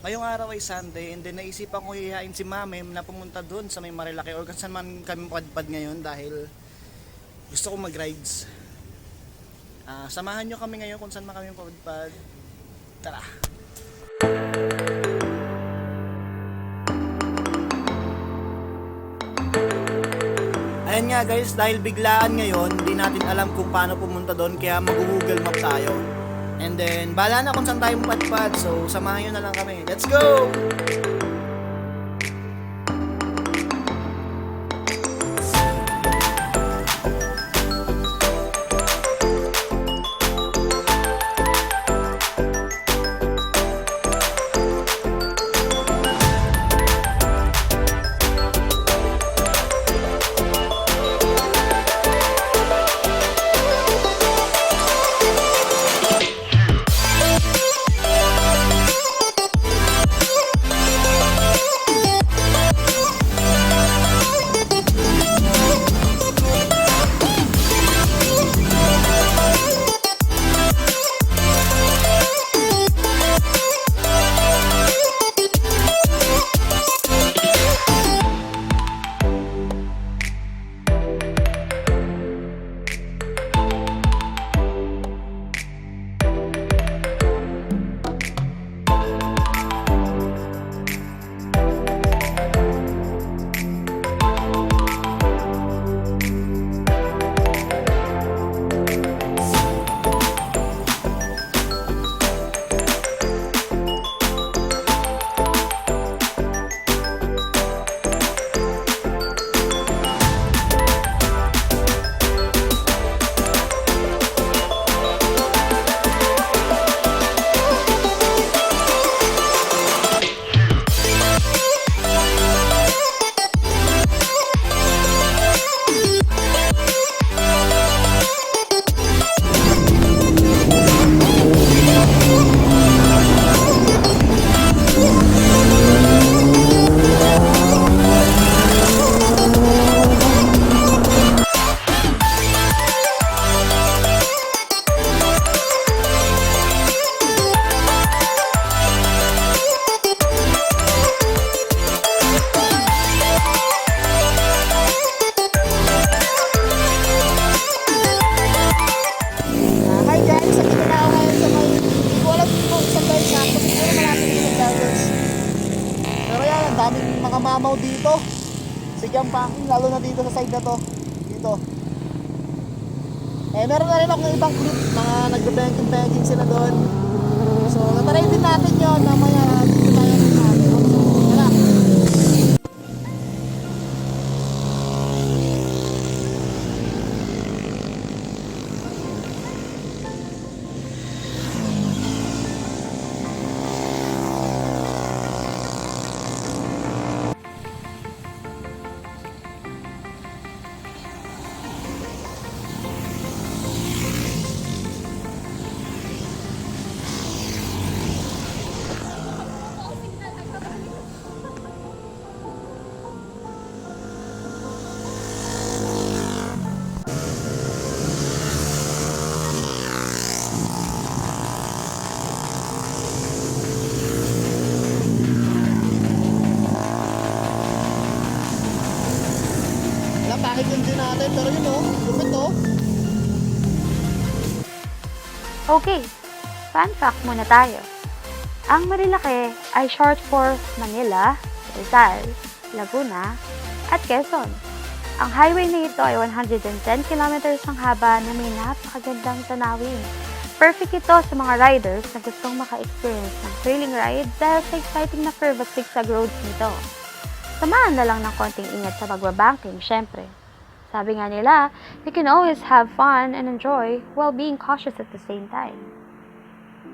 ngayong araw ay Sunday, and then naisipan ko hihain si Mami na pumunta doon sa may Marilaque or kung saan man kami padpad ngayon dahil gusto ko mag-rides. Samahan nyo kami ngayon kung saan man kami padpad. Tara! Ayan nga guys, dahil biglaan ngayon, hindi natin alam kung paano pumunta doon, kaya mag-Google Map tayo. And then, bahala na kung saan tayo padpad, so samahan nyo na lang kami. Let's go! Daming mga mamaw dito. Sigyang packing, lalo na dito sa side na to. Dito. Meron na rin ako ng ibang group, mga nagbe-banking sila doon. So, nataray din natin yun na mga dito tayo ng natin. So, tara. Packaging din natin, pero yun o, lupit o. Okay, fun fact muna tayo. Ang Marilaque ay short for Manila, Rizal, Laguna, at Quezon. Ang highway na ito ay 110 kilometers ang haba na may napakagandang tanawin. Perfect ito sa mga riders na gustong maka-experience ng thrilling ride dahil sa exciting na curve at zigzag roads nito. Samahan na lang ng konting ingat sa pagbabanking, syempre. Sabi nga nila, you can always have fun and enjoy while being cautious at the same time.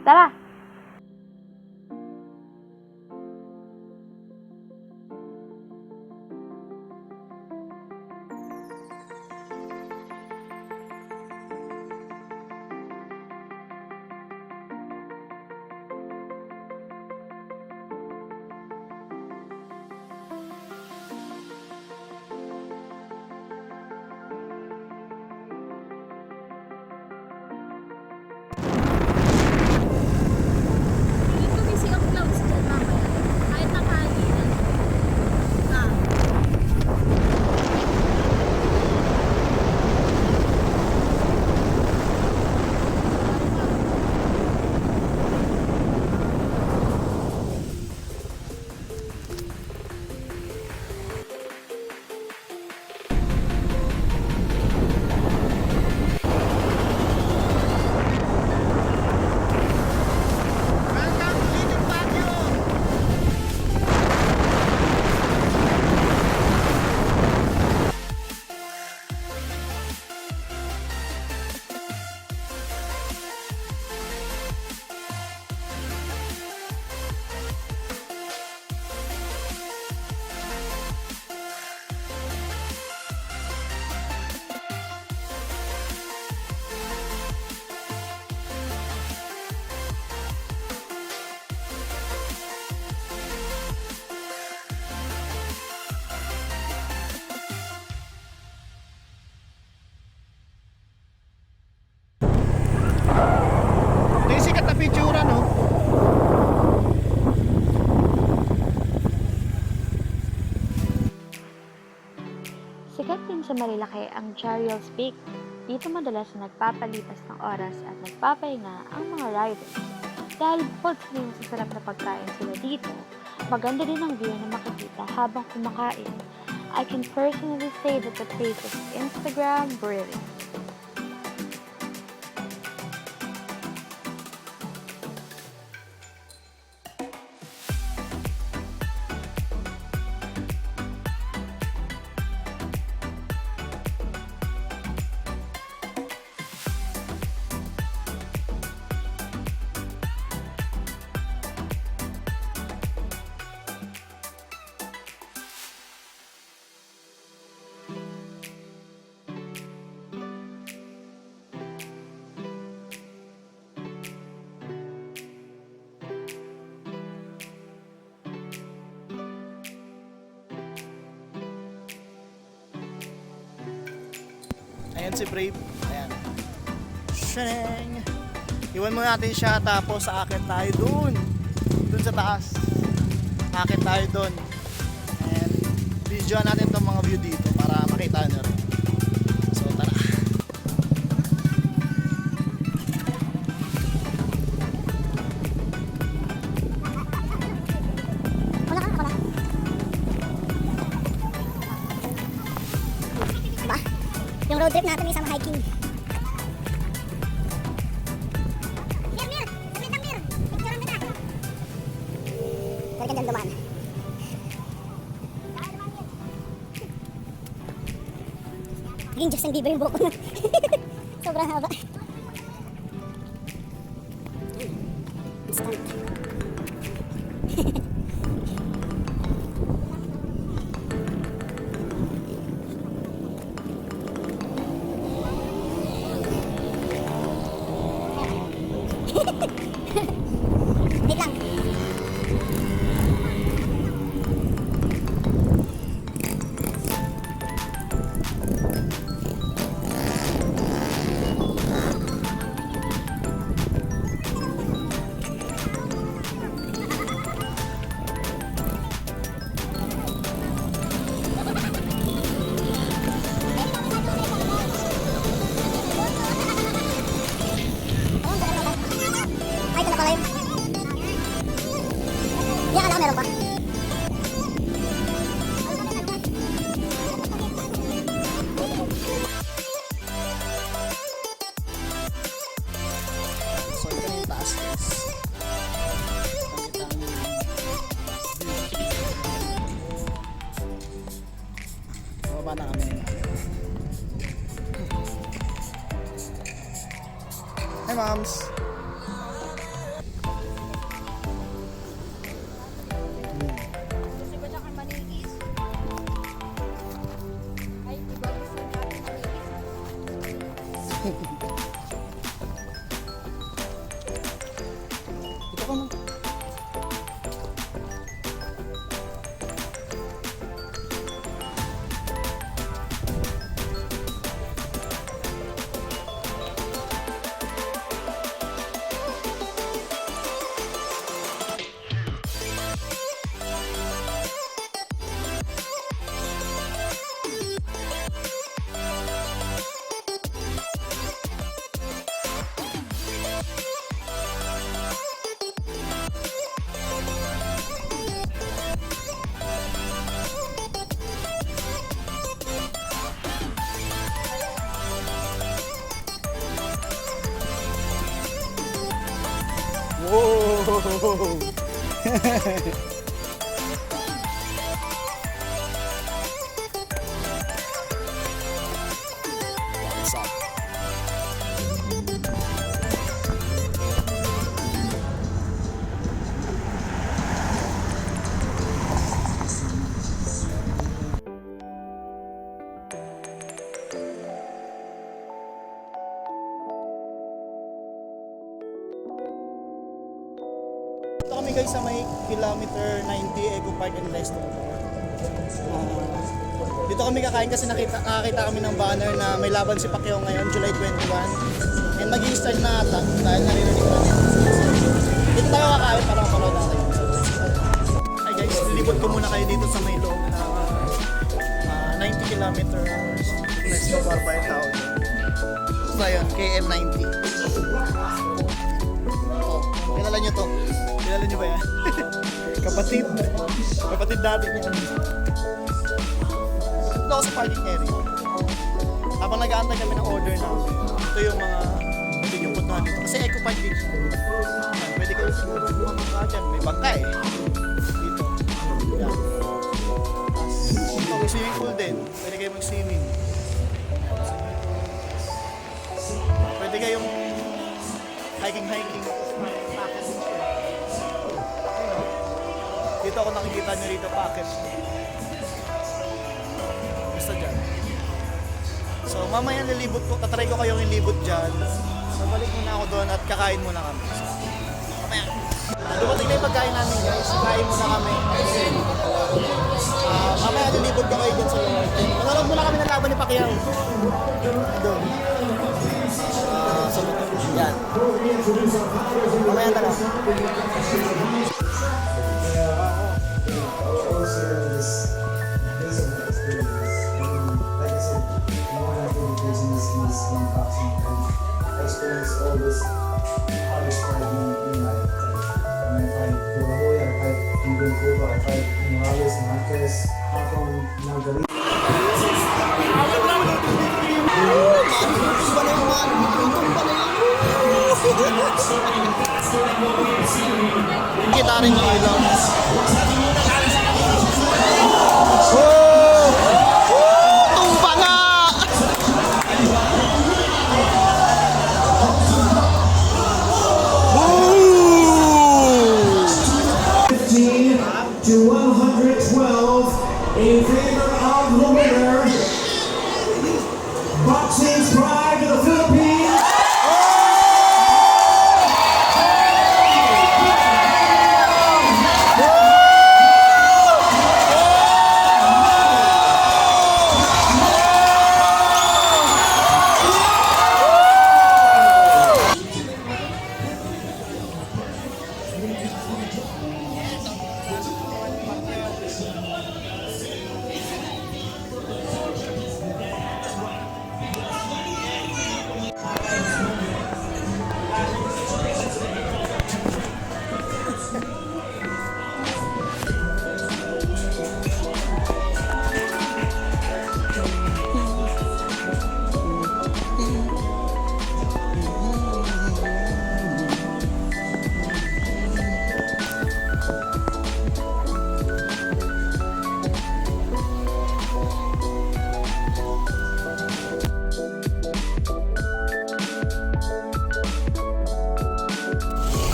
Tara! Marilaque ang Jariel's Peak. Dito madalas na nagpapalipas ng oras at nagpapahinga ang mga riders. Dahil bukod sa sarap na pagkain sila dito, maganda din ang view na makikita habang kumakain. I can personally say that the place is Instagram worthy. Ayan si Brave. Ayan. Sheng! Iwan mo natin siya tapos aakit tayo dun. Dun sa taas. Aakit tayo dun. And video natin itong mga view dito para makita nyo rin. So tara. Yung road trip natin isang hiking. Mir! Saglit lang, Mir! Picturean kita! Pwede ka dyan dumaan. Naging Justin Bieber yung buhok ko. Sobrang haba. Instant. Wait lang. Ay, ito na pala yun. Di akala ko meron pa. So ito na yung taas guys. Pakita nyo yung view. Bababa na kami. Hi moms! Gusto ba siya kang manigis? Ay, di ba gusto niya kang manigis? Ito ka na. Whoa! What's up? Ito kami guys sa may kilometer 90 Eco Park and Restaurant. Dito kami kakain kasi nakita kami ng banner na may laban si Paquiao ngayon, July 21. And mag-i-start na ata dahil naririnig ko natin. Dito tayo kakain para mapanood natin. Hi guys, lilibot ko muna kayo dito sa may loob na 90 kilometers So far pa yung tao dyan. So ayun, KM90. Oh, kilala nyo to. Kilala nyo ba yan? Kapatid. Kapatid natin yan. Ito ako sa parking area. Habang nag-aantay kami ng order namin, ito yung mga pwede yung puntahan dito. Kasi eco park din siya. Yan, pwede kayo siguro pumunta dyan. May bangka eh. Dito. Yan. Ito, may swimming pool din. Pwede kayo mag-swimming. Pwede kayong hiking. Dito ako nakikita nyo rito packet. Basta dyan. So mamaya nilibot ko, tatry ko kayong ilibot dyan. So balik muna ako doon at kakain muna kami. So, mamaya. Dumating na yung pagkain namin guys. Kakain muna kami. Mamaya nilibot ko kayo dyan sa loob. Manonood muna kami ng laban ni Paquiao. Doon. So yan. Mamaya na lang. Experience all this hardest part in life. When I fight Burahoy, I fight Indian Cuba, I fight Morales, Marquez, Hong Margarita. Kita rin yung ilaw. Tumpa nga! To 112 in favor of the winner, Boxing's Pride of the Philippines.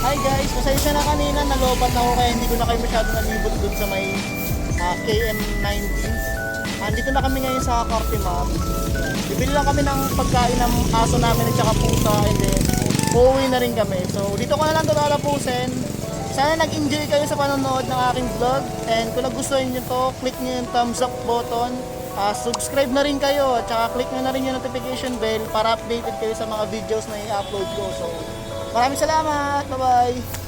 Hi guys, pasensya na kanina, nalobat ako kaya hindi ko na kayo masyado nalibot dun sa may KM90. Andito na kami ngayon sa Cartimar. Bibili lang kami ng pagkain ng aso namin at saka pusa and then uuwi na rin kami. So dito ko na lang ito lalapusin. Sana nag-enjoy kayo sa panonood ng aking vlog and kung nagustuhan nyo to, click nyo yung thumbs up button. Subscribe na rin kayo at saka click nyo na rin yung notification bell para updated kayo sa mga videos na i-upload ko. So maraming salamat. Bye-bye.